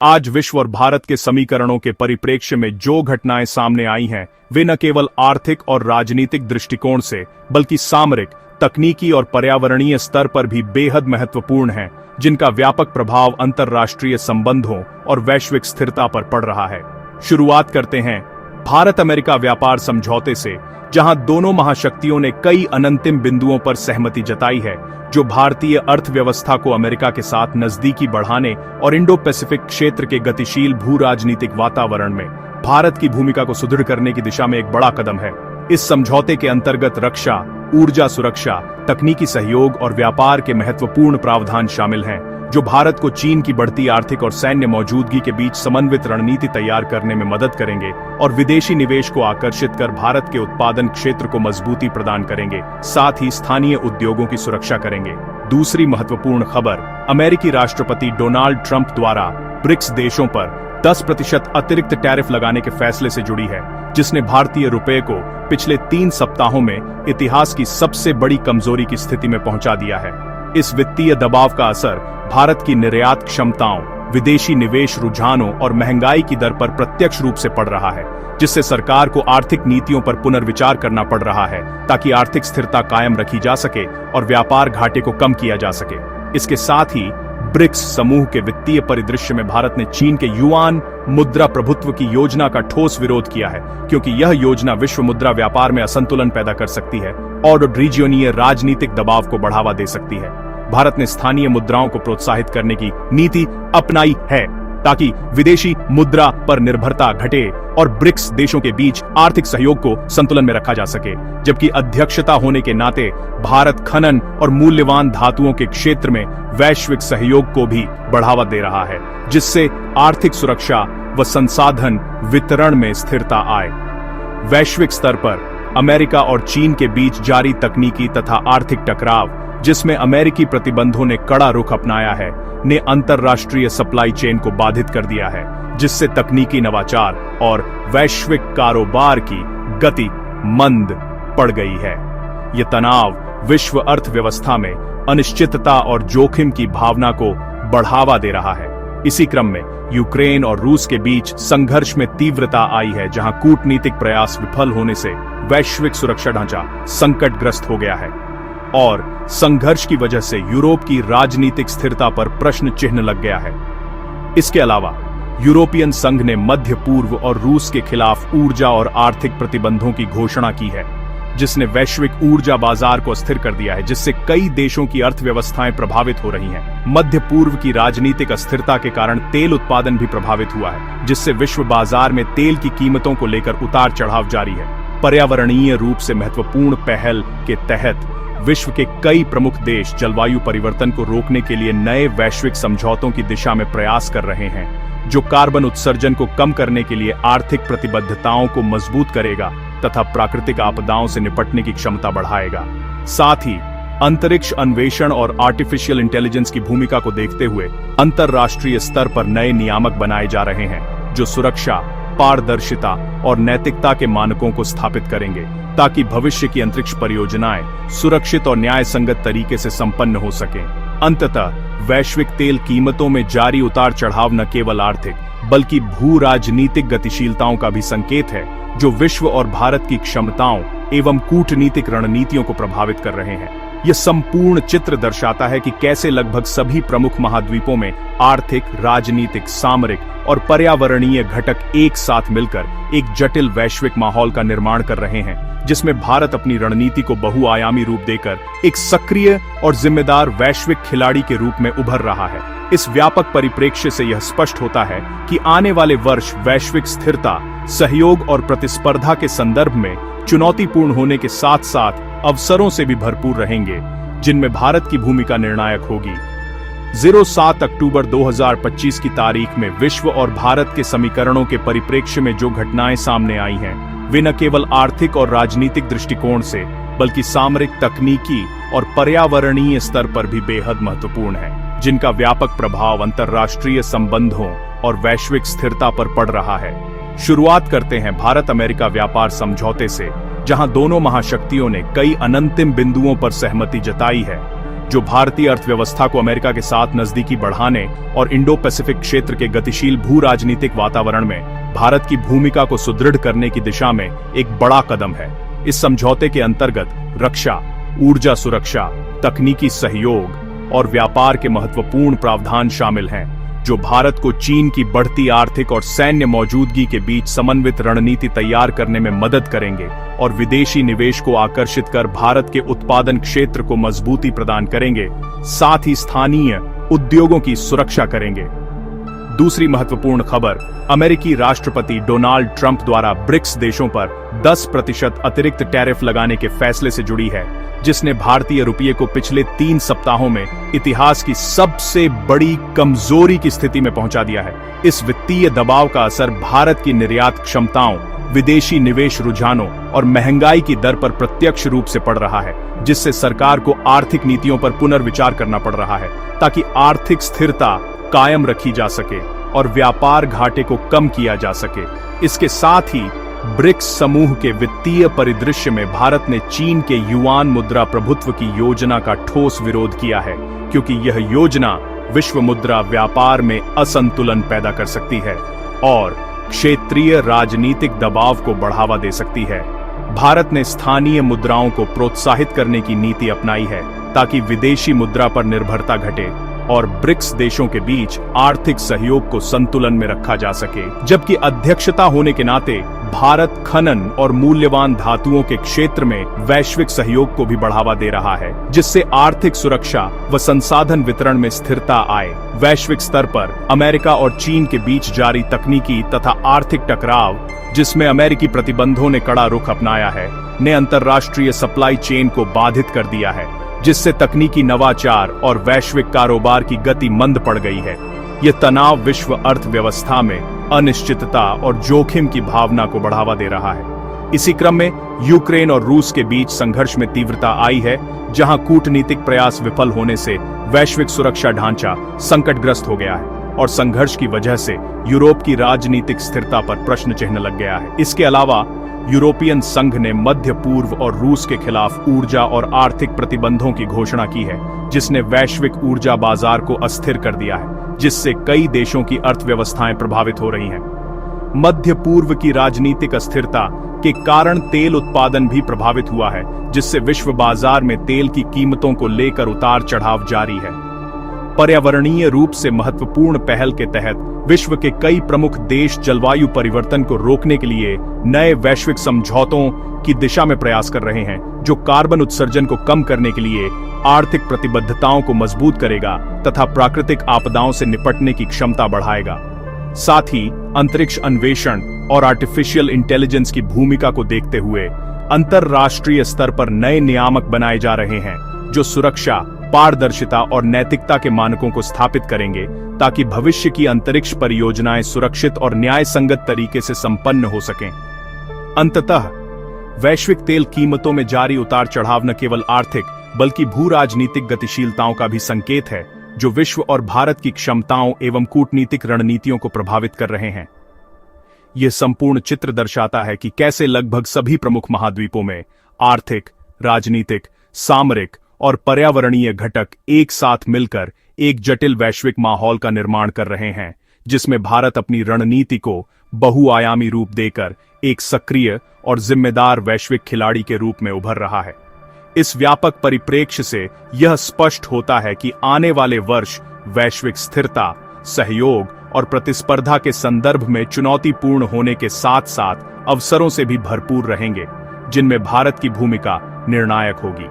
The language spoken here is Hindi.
आज विश्व और भारत के समीकरणों के परिप्रेक्ष्य में जो घटनाएं सामने आई हैं, वे न केवल आर्थिक और राजनीतिक दृष्टिकोण से, बल्कि सामरिक, तकनीकी और पर्यावरणीय स्तर पर भी बेहद महत्वपूर्ण हैं, जिनका व्यापक प्रभाव अंतर्राष्ट्रीय संबंधों और वैश्विक स्थिरता पर पड़ रहा है। शुरुआत करते हैं भारत अमेरिका व्यापार समझौते से, जहां दोनों महाशक्तियों ने कई अनंतिम बिंदुओं पर सहमति जताई है, जो भारतीय अर्थव्यवस्था को अमेरिका के साथ नजदीकी बढ़ाने और इंडो पैसिफिक क्षेत्र के गतिशील भू राजनीतिक वातावरण में भारत की भूमिका को सुदृढ़ करने की दिशा में एक बड़ा कदम है। इस समझौते के अंतर्गत रक्षा, ऊर्जा सुरक्षा, तकनीकी सहयोग और व्यापार के महत्वपूर्ण प्रावधान शामिल हैं, जो भारत को चीन की बढ़ती आर्थिक और सैन्य मौजूदगी के बीच समन्वित रणनीति तैयार करने में मदद करेंगे और विदेशी निवेश को आकर्षित कर भारत के उत्पादन क्षेत्र को मजबूती प्रदान करेंगे, साथ ही स्थानीय उद्योगों की सुरक्षा करेंगे। दूसरी महत्वपूर्ण खबर अमेरिकी राष्ट्रपति डोनाल्ड ट्रंप द्वारा ब्रिक्स देशों पर 10% अतिरिक्त टैरिफ लगाने के फैसले से जुड़ी है, जिसने भारतीय रुपये को पिछले 3 सप्ताहों में इतिहास की सबसे बड़ी कमजोरी की स्थिति में पहुंचा दिया है। इस वित्तीय दबाव का असर भारत की निर्यात क्षमताओं, विदेशी निवेश रुझानों और महंगाई की दर पर प्रत्यक्ष रूप से पड़ रहा है, जिससे सरकार को आर्थिक नीतियों पर पुनर्विचार करना पड़ रहा है, ताकि आर्थिक स्थिरता कायम रखी जा सके और व्यापार घाटे को कम किया जा सके। इसके साथ ही ब्रिक्स समूह के वित्तीय परिदृश्य में भारत ने चीन के युआन मुद्रा प्रभुत्व की योजना का ठोस विरोध किया है, क्योंकि यह योजना विश्व मुद्रा व्यापार में असंतुलन पैदा कर सकती है और रीजियोनीय राजनीतिक दबाव को बढ़ावा दे सकती है। भारत ने स्थानीय मुद्राओं को प्रोत्साहित करने की नीति अपनाई है, ताकि विदेशी मुद्रा पर निर्भरता घटे और ब्रिक्स देशों के बीच आर्थिक सहयोग को संतुलन में रखा जा सके। जबकि अध्यक्षता होने के नाते भारत खनन और मूल्यवान धातुओं के क्षेत्र में वैश्विक सहयोग को भी बढ़ावा दे रहा है, जिससे आर्थिक सुरक्षा व संसाधन वितरण में स्थिरता आए। वैश्विक स्तर पर अमेरिका और चीन के बीच जारी तकनीकी तथा आर्थिक टकराव, जिसमें अमेरिकी प्रतिबंधों ने कड़ा रुख अपनाया है, ने अंतर्राष्ट्रीय सप्लाई चेन को बाधित कर दिया है, जिससे तकनीकी नवाचार और वैश्विक कारोबार की गति मंद पड़ गई है। ये तनाव विश्व अर्थव्यवस्था में अनिश्चितता और जोखिम की भावना को बढ़ावा दे रहा है। इसी क्रम में यूक्रेन और रूस के बीच संघर्ष में तीव्रता आई है, जहां कूटनीतिक प्रयास विफल होने से वैश्विक सुरक्षा ढांचा संकटग्रस्त हो गया है और संघर्ष की वजह से यूरोप की राजनीतिक स्थिरता पर प्रश्न चिन्ह लग गया है। इसके अलावा यूरोपियन संघ ने मध्य पूर्व और रूस के खिलाफ ऊर्जा और आर्थिक प्रतिबंधों की घोषणा की है, जिसने वैश्विक ऊर्जा बाजार को अस्थिर कर दिया है, जिससे कई देशों की अर्थव्यवस्थाएं प्रभावित हो रही हैं। मध्य पूर्व की राजनीतिक अस्थिरता के कारण तेल उत्पादन भी प्रभावित हुआ है, जिससे विश्व बाजार में तेल की कीमतों को लेकर उतार चढ़ाव जारी है। पर्यावरणीय रूप से महत्वपूर्ण पहल के तहत विश्व के कई प्रमुख देश जलवायु परिवर्तन को रोकने के लिए नए वैश्विक समझौतों की दिशा में प्रयास कर रहे हैं, जो कार्बन उत्सर्जन को कम करने के लिए आर्थिक प्रतिबद्धताओं को मजबूत करेगा तथा प्राकृतिक आपदाओं से निपटने की क्षमता बढ़ाएगा। साथ ही अंतरिक्ष अन्वेषण और आर्टिफिशियल इंटेलिजेंस की भूमिका को देखते हुए अंतर्राष्ट्रीय स्तर पर नए नियामक बनाए जा रहे हैं, जो सुरक्षा, पारदर्शिता और नैतिकता के मानकों को स्थापित करेंगे, ताकि भविष्य की अंतरिक्ष परियोजनाएं सुरक्षित और न्याय संगत तरीके से संपन्न हो सकें। अंततः वैश्विक तेल कीमतों में जारी उतार चढ़ाव न केवल आर्थिक, बल्कि भू राजनीतिक गतिशीलताओं का भी संकेत है, जो विश्व और भारत की क्षमताओं एवं कूटनीतिक रणनीतियों को प्रभावित कर रहे हैं। यह संपूर्ण चित्र दर्शाता है कि कैसे लगभग सभी प्रमुख महाद्वीपों में आर्थिक, राजनीतिक, सामरिक और पर्यावरणीय घटक एक साथ मिलकर एक जटिल वैश्विक माहौल का निर्माण कर रहे हैं, जिसमें भारत अपनी रणनीति को बहुआयामी रूप देकर एक सक्रिय और जिम्मेदार वैश्विक खिलाड़ी के रूप में उभर रहा है। इस व्यापक परिप्रेक्ष्य से यह स्पष्ट होता है कि आने वाले वर्ष वैश्विक स्थिरता, सहयोग और प्रतिस्पर्धा के संदर्भ में चुनौतीपूर्ण होने के साथ साथ अवसरों से भी भरपूर रहेंगे, जिनमें भारत की भूमिका निर्णायक होगी। 07 अक्टूबर 2025 की तारीख में विश्व और भारत के समीकरणों के परिप्रेक्ष्य में जो घटनाएं सामने आई हैं, वे न केवल आर्थिक और राजनीतिक दृष्टिकोण से, बल्कि सामरिक, तकनीकी और पर्यावरणीय स्तर पर भी बेहद महत्वपूर्ण हैं, जिनका व्यापक प्रभाव अंतर्राष्ट्रीय संबंधों और वैश्विक स्थिरता पर पड़ रहा है। शुरुआत करते हैं भारत अमेरिका व्यापार समझौते से, जहां दोनों महाशक्तियों ने कई अनंतिम बिंदुओं पर सहमति जताई है, जो भारतीय अर्थव्यवस्था को अमेरिका के साथ नजदीकी बढ़ाने और इंडो पैसिफिक क्षेत्र के गतिशील भू राजनीतिक वातावरण में भारत की भूमिका को सुदृढ़ करने की दिशा में एक बड़ा कदम है। इस समझौते के अंतर्गत रक्षा, ऊर्जा सुरक्षा, तकनीकी सहयोग और व्यापार के महत्वपूर्ण प्रावधान शामिल हैं, जो भारत को चीन की बढ़ती आर्थिक और सैन्य मौजूदगी के बीच समन्वित रणनीति तैयार करने में मदद करेंगे और विदेशी निवेश को आकर्षित कर भारत के उत्पादन क्षेत्र को मजबूती प्रदान करेंगे, साथ ही स्थानीय उद्योगों की सुरक्षा करेंगे। दूसरी महत्वपूर्ण खबर अमेरिकी राष्ट्रपति डोनाल्ड ट्रंप द्वारा ब्रिक्स देशों पर 10% अतिरिक्त टैरिफ लगाने के फैसले से जुड़ी है, जिसने भारतीय रुपये को पिछले 3 सप्ताहों में इतिहास की सबसे बड़ी कमजोरी की स्थिति में पहुंचा दिया है। इस वित्तीय दबाव का असर भारत की निर्यात क्षमताओं, विदेशी निवेश रुझानों और महंगाई की दर पर प्रत्यक्ष रूप से पड़ रहा है, जिससे सरकार को आर्थिक नीतियों पर पुनर्विचार करना पड़ रहा है ताकि आर्थिक स्थिरता कायम रखी जा सके और व्यापार घाटे को कम किया जा सके। इसके साथ ही ब्रिक्स समूह के वित्तीय परिदृश्य में भारत ने चीन के युआन मुद्रा प्रभुत्व की योजना का ठोस विरोध किया है, क्योंकि यह योजना विश्व मुद्रा व्यापार में असंतुलन पैदा कर सकती है और क्षेत्रीय राजनीतिक दबाव को बढ़ावा दे सकती है। भारत ने स्थानीय मुद्राओं को प्रोत्साहित करने की नीति अपनाई है ताकि विदेशी मुद्रा पर निर्भरता घटे और ब्रिक्स देशों के बीच आर्थिक सहयोग को संतुलन में रखा जा सके। जबकि अध्यक्षता होने के नाते भारत खनन और मूल्यवान धातुओं के क्षेत्र में वैश्विक सहयोग को भी बढ़ावा दे रहा है, जिससे आर्थिक सुरक्षा व संसाधन वितरण में स्थिरता आए। वैश्विक स्तर पर अमेरिका और चीन के बीच जारी तकनीकी तथा आर्थिक टकराव, जिसमें अमेरिकी प्रतिबंधों ने कड़ा रुख अपनाया है, ने अंतर्राष्ट्रीय सप्लाई चेन को बाधित कर दिया है, जिससे तकनीकी नवाचार और वैश्विक कारोबार की गति मंद पड़ गई है। यह तनाव विश्व अर्थव्यवस्था में अनिश्चितता और जोखिम की भावना को बढ़ावा दे रहा है। इसी क्रम में यूक्रेन और रूस के बीच संघर्ष में तीव्रता आई है, जहां कूटनीतिक प्रयास विफल होने से वैश्विक सुरक्षा ढांचा संकटग्रस्त हो गया है और संघर्ष की वजह से यूरोप की राजनीतिक स्थिरता पर प्रश्न चिन्ह लग गया है। इसके अलावा यूरोपियन संघ ने मध्य पूर्व और रूस के खिलाफ ऊर्जा और आर्थिक प्रतिबंधों की घोषणा की है, जिसने वैश्विक ऊर्जा बाजार को अस्थिर कर दिया है, जिससे कई देशों की अर्थव्यवस्थाएं प्रभावित हो रही हैं। मध्य पूर्व की राजनीतिक अस्थिरता के कारण तेल उत्पादन भी प्रभावित हुआ है, जिससे विश्व बाजार में तेल की कीमतों को लेकर उतार चढ़ाव जारी है। पर्यावरणीय रूप से महत्वपूर्ण पहल के तहत विश्व के कई प्रमुख देश जलवायु परिवर्तन को रोकने के लिए नए वैश्विक समझौतों की दिशा में प्रयास कर रहे हैं, जो कार्बन उत्सर्जन को कम करने के लिए आर्थिक प्रतिबद्धताओं को मजबूत करेगा तथा प्राकृतिक आपदाओं से निपटने की क्षमता बढ़ाएगा। साथ ही अंतरिक्ष अन्वेषण और आर्टिफिशियल इंटेलिजेंस की भूमिका को देखते हुए अंतरराष्ट्रीय स्तर पर नए नियामक बनाए जा रहे हैं, जो सुरक्षा, पारदर्शिता और नैतिकता के मानकों को स्थापित करेंगे, ताकि भविष्य की अंतरिक्ष परियोजनाएं सुरक्षित और न्याय संगत तरीके से संपन्न हो सकें। अंततः वैश्विक तेल कीमतों में जारी उतार चढ़ाव न केवल आर्थिक बल्कि भू राजनीतिक गतिशीलताओं का भी संकेत है, जो विश्व और भारत की क्षमताओं एवं कूटनीतिक रणनीतियों को प्रभावित कर रहे हैं। यह संपूर्ण चित्र दर्शाता है कि कैसे लगभग सभी प्रमुख महाद्वीपों में आर्थिक, राजनीतिक, सामरिक और पर्यावरणीय घटक एक साथ मिलकर एक जटिल वैश्विक माहौल का निर्माण कर रहे हैं, जिसमें भारत अपनी रणनीति को बहुआयामी रूप देकर एक सक्रिय और जिम्मेदार वैश्विक खिलाड़ी के रूप में उभर रहा है। इस व्यापक परिप्रेक्ष्य से यह स्पष्ट होता है कि आने वाले वर्ष वैश्विक स्थिरता, सहयोग और प्रतिस्पर्धा के संदर्भ में चुनौतीपूर्ण होने के साथ साथ अवसरों से भी भरपूर रहेंगे, जिनमें भारत की भूमिका निर्णायक होगी।